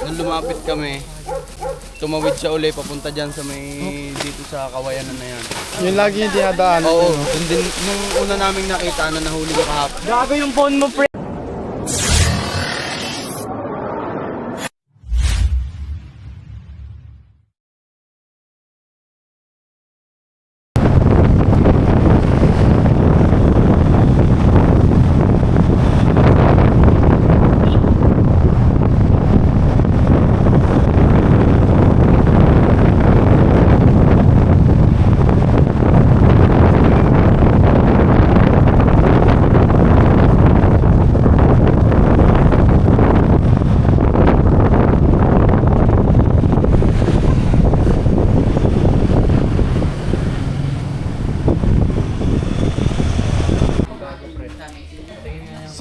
nung lumapit kami, tumawid siya uli papunta dyan sa may dito sa kawayanan na yan. Yung lagi yung dinadaan. Oo, dun din, nung una naming nakita na nahuli ko kahapon. Gago yung phone mo, pre.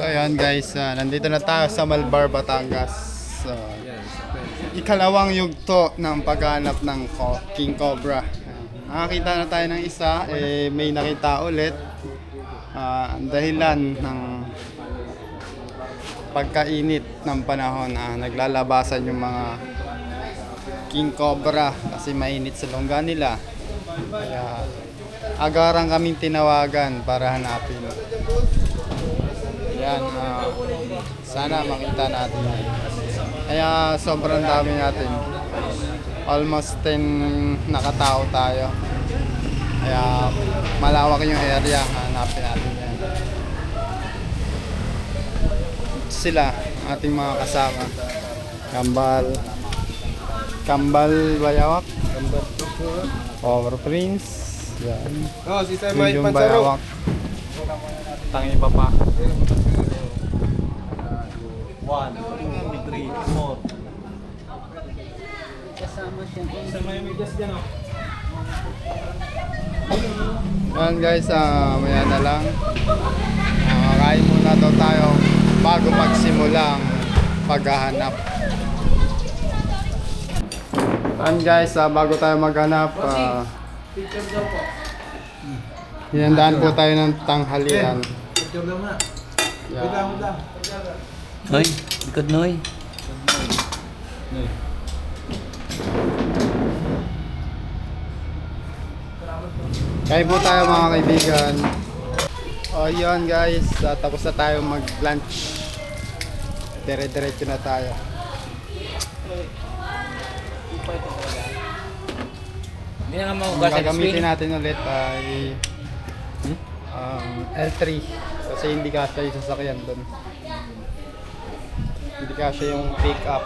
So ayan guys, nandito na tayo sa Malbar, Batangas. So, ikalawang yugto ng paghanap ng King Cobra. Nakakita na tayo ng isa, may nakita ulit. Ang dahilan ng pagkainit ng panahon, naglalabasan yung mga King Cobra kasi mainit sa longga nila. Kaya agarang kaming tinawagan para hanapin. Yan, sana makita natin. Kaya sobrang dami natin. Almost 10 nakatao tayo. Kaya malawak yung area, hanapin natin yan. Sila, ating mga kasama. Kambal Bayawak. Power Prince. Yan. Oh, si Sir Yung Bayawak. Tangi pa pa. 1, 2, 3, 4. Kasama siya. Sama yung migas dyan, oh. Ayan guys, maya na lang. Kain muna daw tayo bago magsimula ang paghahanap. Ayan guys, bago tayo maghanap, hinandaan po tayo ng tanghalian. Picture lang na. Yan. Noy, likod Noy. Kain po tayo mga kaibigan. O yun guys, tapos na tayo mag-lunch. Dire-diretso na tayo. Hindi na nga Ang mahugasan yung gagamitin natin ulit ay L3 kasi hindi kasya yung sasakyan doon. Hindi kasya yung pick up.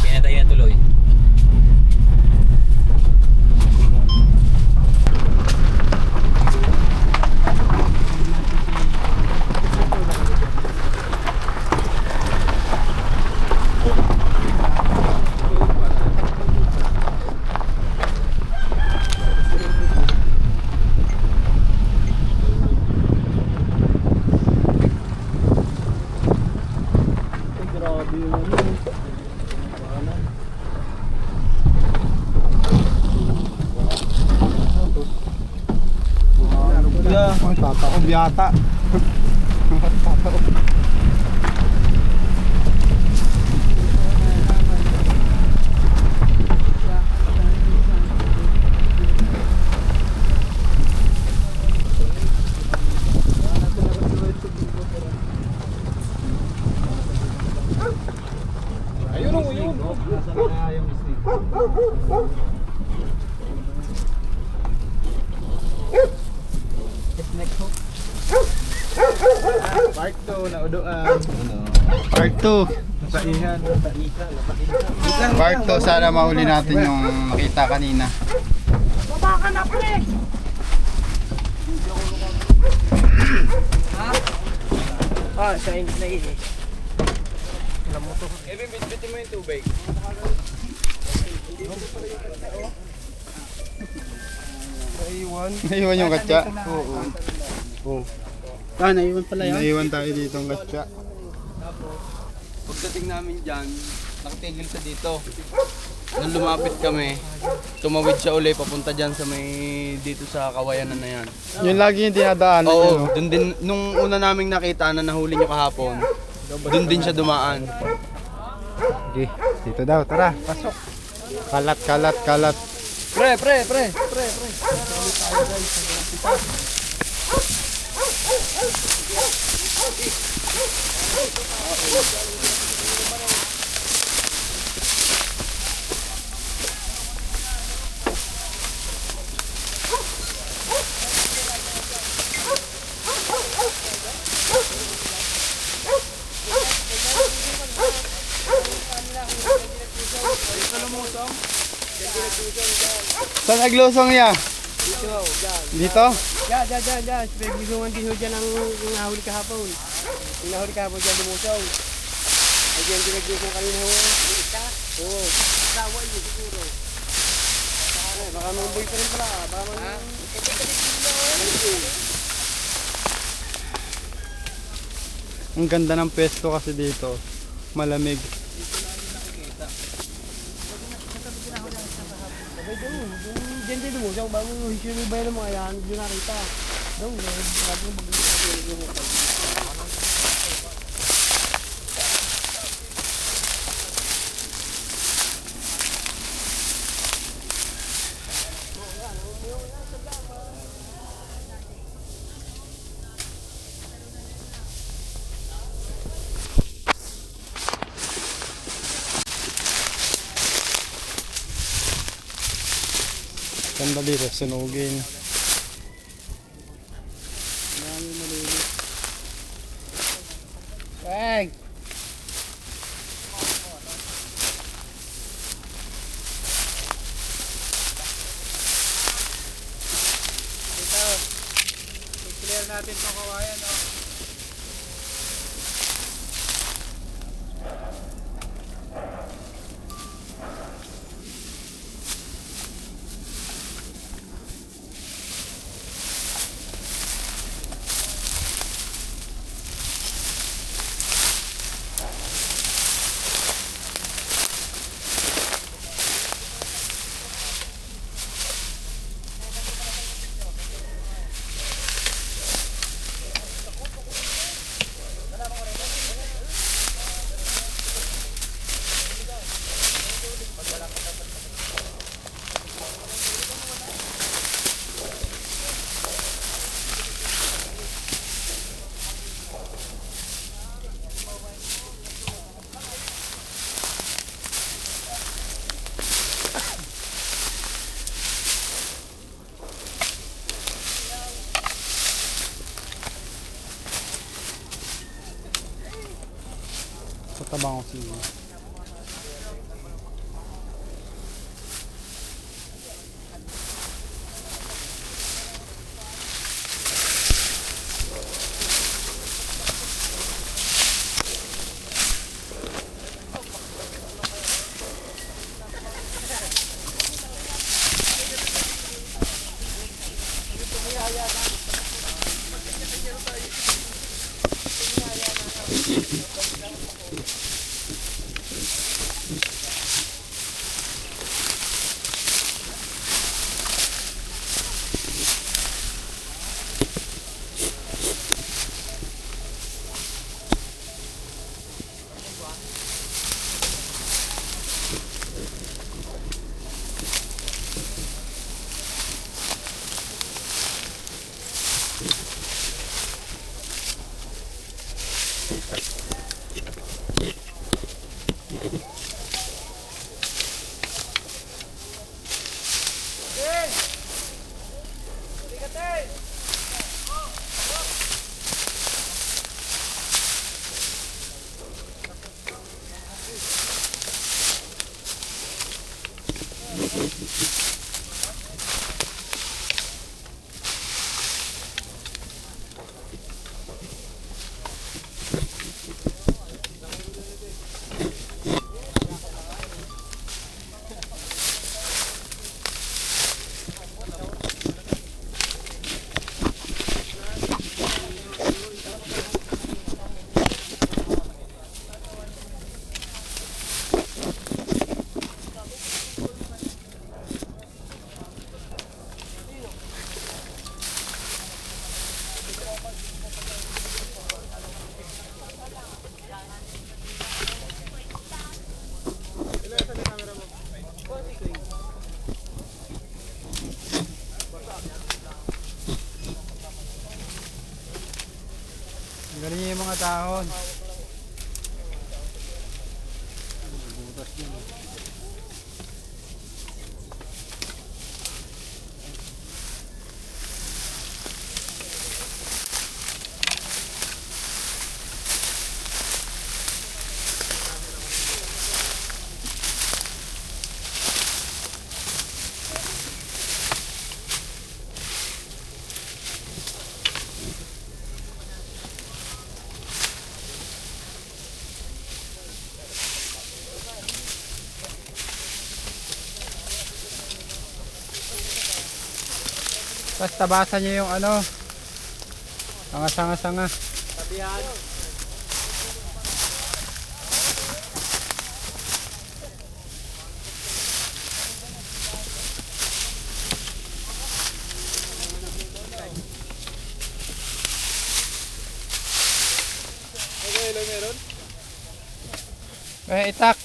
Pinatay na tuloy. Ang tataob yata. Tataob. Ayun o, yun. Nasa na kaya yung stick? Part 2 na udoan. Part 2. Napaihan, napaihan. Part 2, sana mahuli natin yung nakita kanina. Baba ka na, pre! Sa init na ini. Alam mo to. Bitbitin mo yung tubig. Naiwan yung katsa. Oo. Naiwan pala yun. Naiwan tayo dito ang katsa. Pagdating namin dyan, nakatigil siya dito. Nung lumapit kami, tumawid siya uli papunta dyan sa may dito sa kawayanan na yan. Yung lagi yung dinadaan. Oo, dun din, nung una naming nakita na nahuli niyo kahapon, dun din siya dumaan. Sige, dito daw, tara, pasok. Kalat, kalat, kalat. Pre. Saan naglusong niya? Dito, dyan. Dito? Dyan. Pagbigungan din ho dyan ang nahuli kahapon. Yung nahuli kahapon dyan lumusaw. Ay dyan pinagbigungan kanina ho. Isa? Oo. Sawa yun siguro. Baka mamboy pa rin pala. Baka mamboy. Ang ganda ng pwesto kasi dito. Malamig. Diyan din lumusaw. Bago sinubay ng mga yan, doon nakita. Doon, bago mag-lumusaw. Ganda dito, sunugin. Peg! Ito, i-clear natin itong kawayan, no? Sa tabang ko siguro. dahon. Tapos tabasan nyo yung ano, mga sanga-sanga. Sabihan. Itak.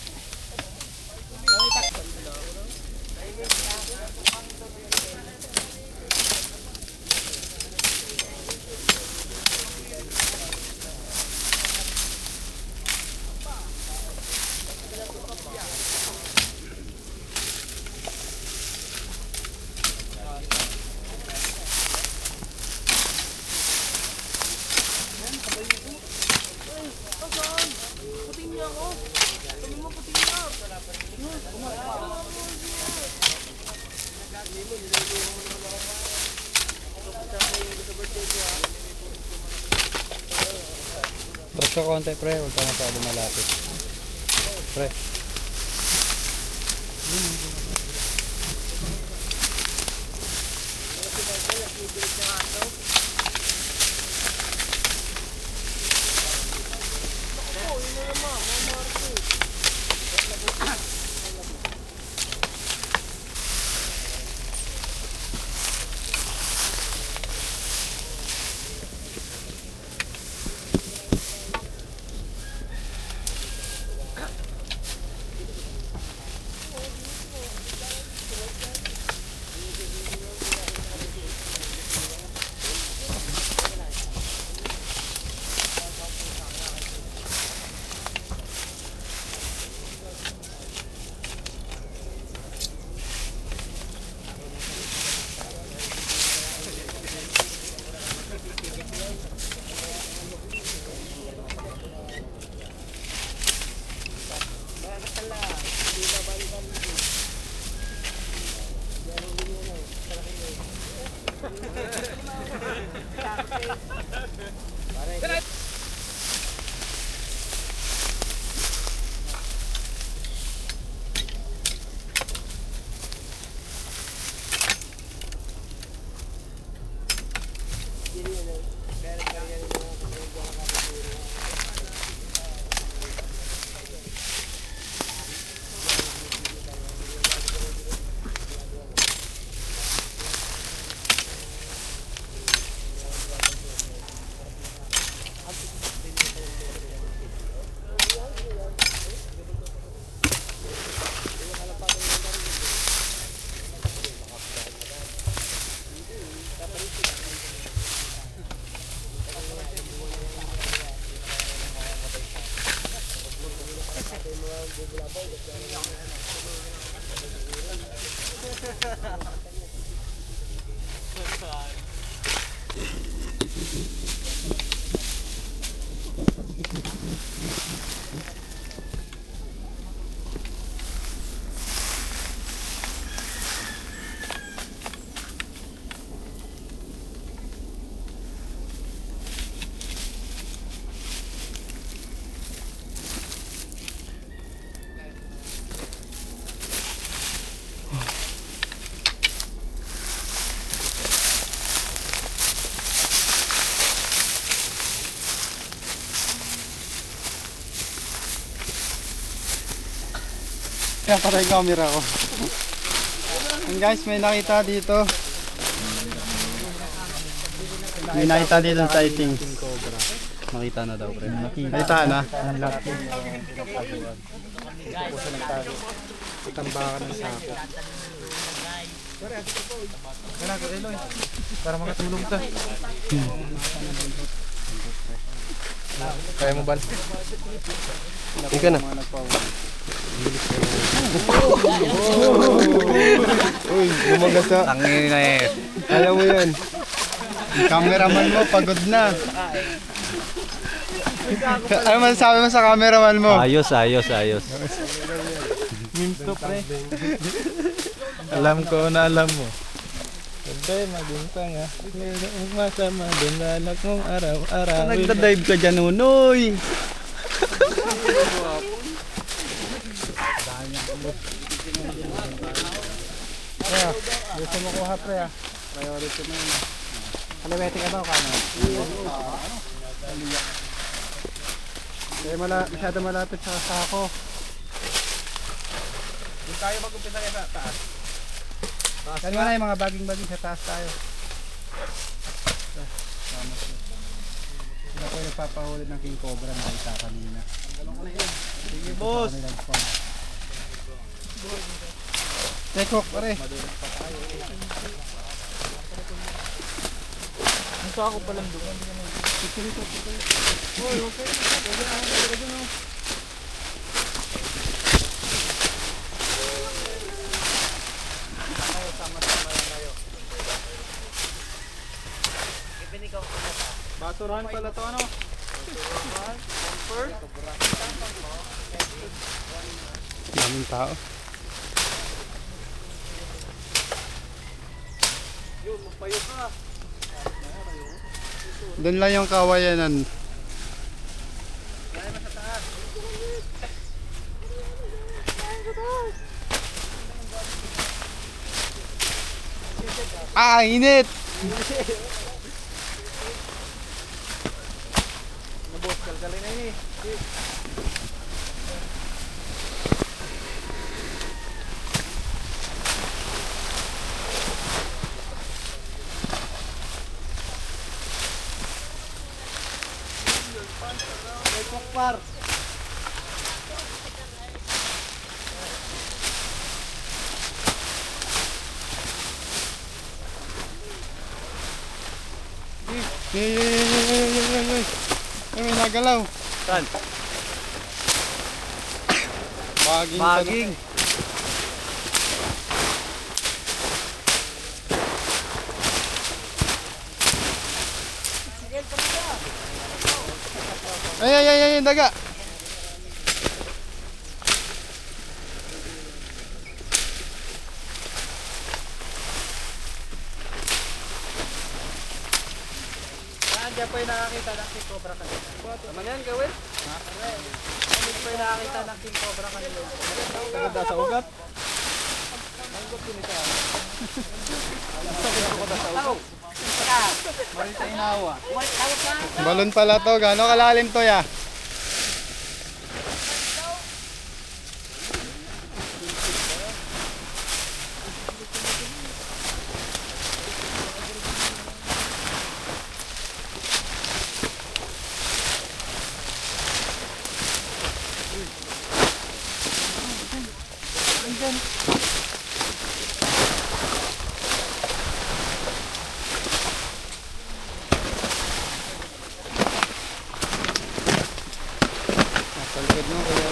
Bros ka konti pre, huwag ka masyado malapit. Pre. Kaya patay camera ko. And guys, may nakita dito. May nakita dito ng sightings. Makita na daw pre. Nakita na. Tambakan ng sako. Para makatulong ka. Kaya mo ba? Ika na. Uy, lumagas na. Tangin na eh. Alam mo yan. Yung cameraman mo, pagod na. Ano masasabi mo sa cameraman mo? Ayos. Alam ko na alam mo. Sabay maguntang ha. Mayroong masama din na anak mong araw-araw. Nagda-dive ka dyan, Unoy. Gusto mo kuha pre ah. Priority mo yun. Kaliwete ka ba o kano? Masyado malapit sa sako. Doon tayo mag-umpisa kayo sa taas. Yan mo na yung mga baging-baging sa taas tayo. Sila po yung nagpapahuli ng king cobra na kita kanina. Sige, boss. Tekok pare. Gusto ako palang doon. Basurahan pala to ano? Daming tao. Yun, magpayo ka. Doon lang yung kawayanan. Init! Boss, kalkalin na yun eh. Par. Ay, may nagalaw. Saan? Baging. Baging. Ay, daga. Diyan po yung nakakita ng king cobra kanina. Tama yan, gawin. Diyan po yung nakakita ng king cobra kanina. Maganda sa ugat. Marita inawa. Balon pala to. Gano'ng kalalim to ya? Nasa likod mo kuya.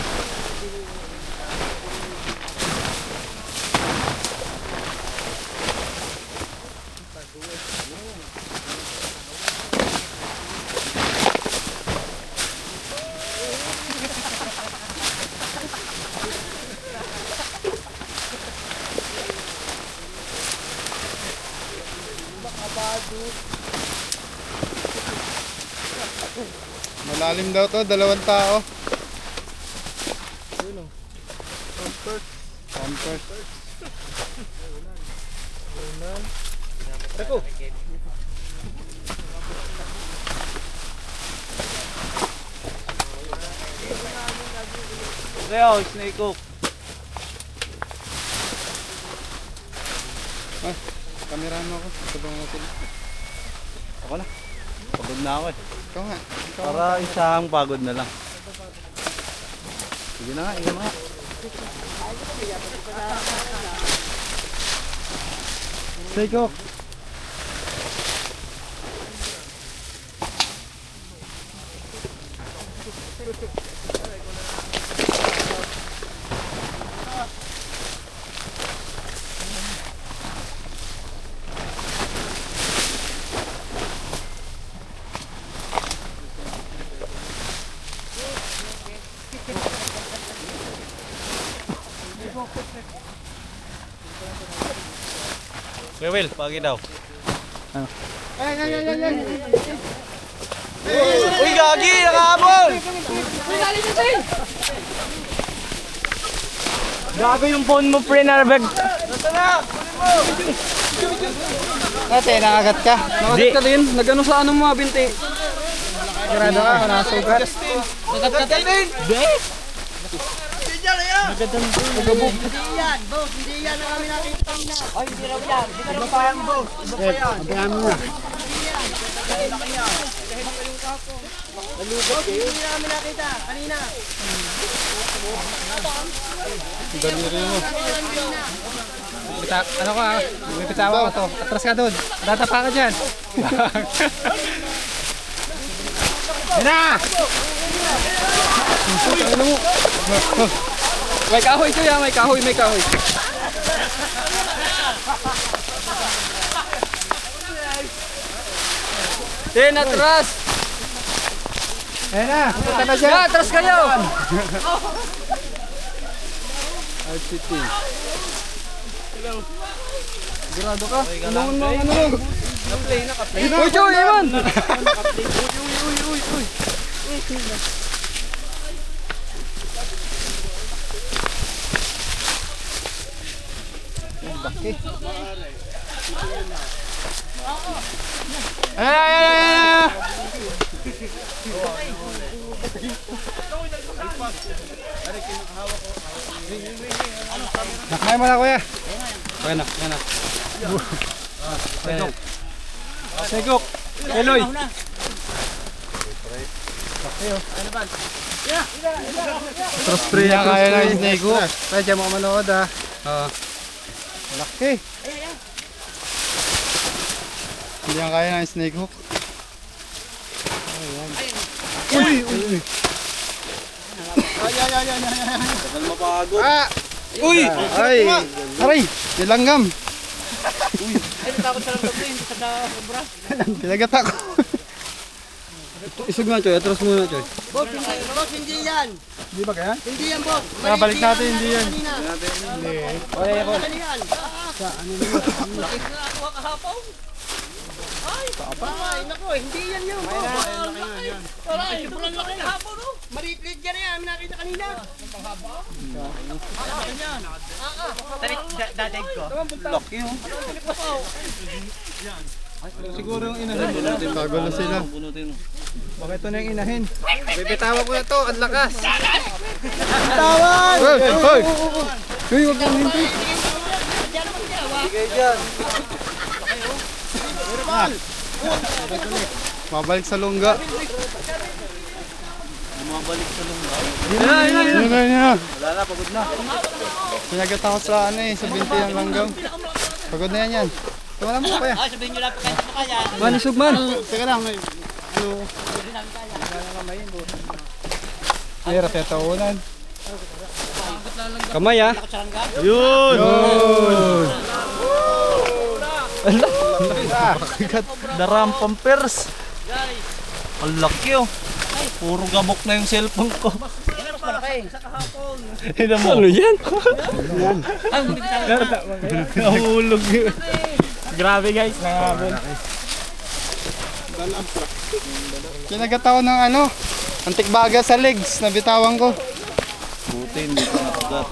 Malalim daw to, 2 tao. Comfort. Tako. Kaya, snake hook. Kamerahan mo ako. Sabang mo sila. Ako na. Pagod na ako eh. Ikaw nga. Para isang pagod na lang. Sige na nga, ikaw na nga. Take off. Kuya Will, pagi daw. Uy, gagi! Nakahabol! Gago yung phone mo, pre, Narbeg. Ate, nakagat ka. Nakagat ka din. Nagano sa ano mo, binti. Sigurado ka, wala sugat. Nakagat ka din! Ano ka? May bitawa ka to. Atras ka doon. Tatapa ka dyan. Yan na! May kahoy kuya, may kahoy, may kahoy. Din, atras! Yan na! Punta na dyan! Ya, atras kayo! Grado ka? Ano mo, ano mo? Naka-play, naka-play. Uy, Joy, Iman! Ayan! Nakmay mo na kuya. Kaya na, kaya na. Segok. Eloy. Trust free na kaya na yung snake hook. Kaya dyan mo manood ah. Laki. Hindi yan kaya ng snake hook. Uy! Uy! Tagal mapagod. Ah! Uy! Ay! Aray! Nilanggam! Ay, takot sa lang doon, hindi sa sobra. Kinagat ako. Isog nga, Choy. Atras muna, Choy. Boss, hindi yan. Hindi ba kaya? Hindi yan, boss. Balik natin, hindi yan. Hindi. Okay, ako. Ano yan? Sa ano naman? Laki na ako kahapon. Ay, naku, hindi yan yun. Aray, sobrang laki kahapon, no? Maliit-liit yan yan, nakita kanina. Dadag ko. Laki, oh. Siguro yung inahin. Bago na sila. Bunutin mo. Bakit ito na yung inahin? Bibitawa ko na to, ang lakas. Bitawan! Hoy! Hoy! Hoy, huwag kang hintay. Sige dyan. Mabalik sa lungga. Bumabalik sa lungga. Yan na. Wala na, pagod na. Pinagat ako sa ano eh, sa binti ng langgam. Pagod na yan yan. Tumala mo kuya. Sabihin nyo lang, kahit pa kaya. Man, isog man. Teka lang, may ano. Mayroon tayo taunan. Kamay, ah. Yun! Yun! Daram pampers. Ang laki oh. Puro gabok na yung cellphone ko. Tignan mo. Ano yan? Nahulog yun. Grabe guys, nangahabol. Kinagat ako ng ano, antik baga sa legs, nabitawan ko. Buti hindi ko nakagat.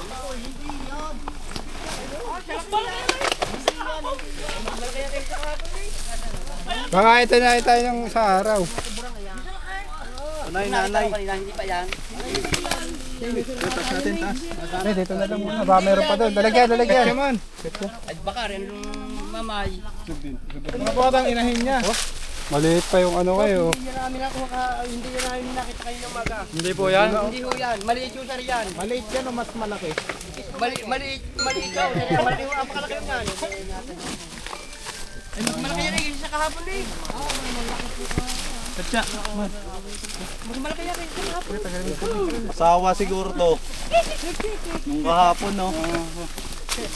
Baka ito na tayo ng sa araw. Nanay. Hindi pa yan. Ay, dito na lang muna. Baka meron pa doon. Dalagyan. Come on. Ay, baka rin mamay. Mga po ang inahin niya. Maliit pa yung ano kayo. Hindi namin hindi namin nakita kayo ng maga. Hindi po yan. Hindi ho yan. Maliit yung sari yan. Maliit yan o mas malaki? Maliit daw. Maliit yung apakalaki yung yan. Ay, mas malaki yan eh. Sa kahapon eh. Katya. Mas malaki yan eh. Sa kahapon. Asawa siguro to. Nung kahapon no.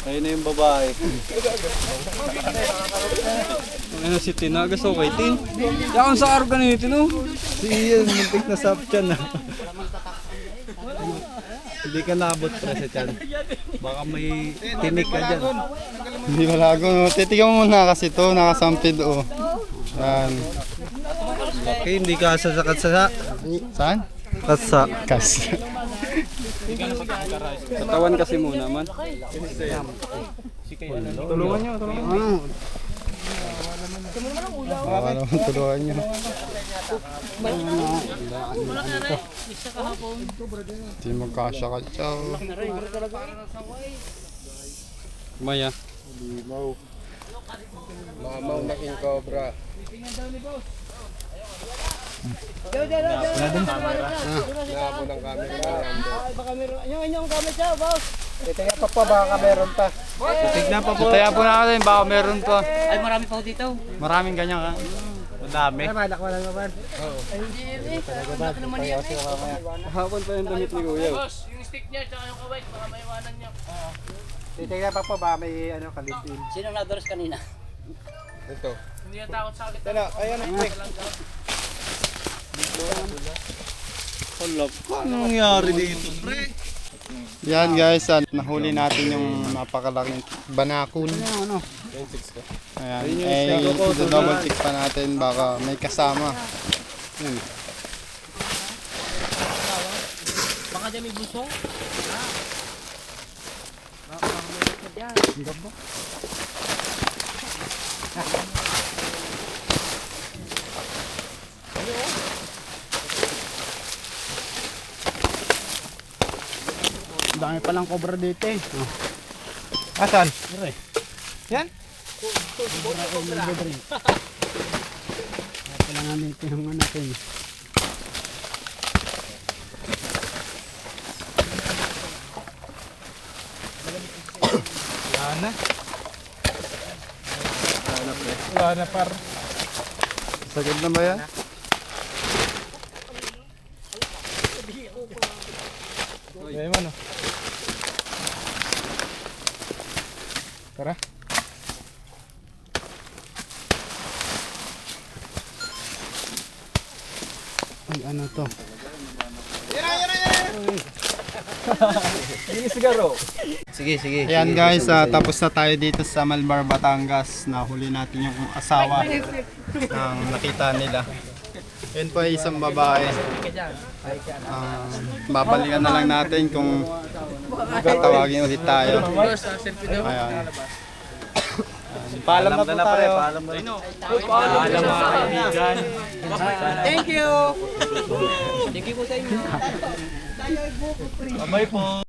Ayun na yung babae. Ano si Tina? Gusto ko kay Tin? Yakon sa araw ganito, Tino. Si Ian, muntik na sap siya na. Hindi ka naabot pre sa tiyan. Baka may tinik ka dyan. Hindi malago. No? Titigan mo muna kasi to, nakasampid oh. Yan. Okay, hindi ka sasakat sa Saan? katsa. Kas. Katawan kasi muna man. Tulungan nyo. Baka naman tulungan nyo. Hindi magkasya ka chow. Maya. Mamaw na king cobra. Yung inyong gamit siya, boss. Tignan pa po. Taya po natin, baka meron pa. Ay, marami pa dito. Maraming ganyan ka. Madami. Hapon pa yung damit ni Kuya. Boss, yung stick niya, tsaka yung kaway, baka maiwanan niya. Titignan pa po ba may ano kalipin. Sino nadoros kanina? Ito. Hindi na takot sa ulit. Ayan ang quick. Hala, ano nangyari dito pre? Yan guys, nahuli natin yung napakalaking banakon. Ayan, double check pa natin baka may kasama. Yan. Baka dyan may busong. Dami palang cobra dito eh. Asan? Yan? Kailangan dito yung natin. Wala na. Wala na par. Sagad na ba yan? Gaya mo no. Tara. Ay, ano to? Sige, sige. Ayan guys, tapos na tayo dito sa Malbar, Batangas. Nahuli natin yung asawa ng nakita nila. Yun po ay isang babae. Babalikan na lang natin kung tatawagin ulit tayo. Ayan. Paalam na po tayo. Paalam mga kaibigan. Thank you! Thank you po sa inyo. Bye po.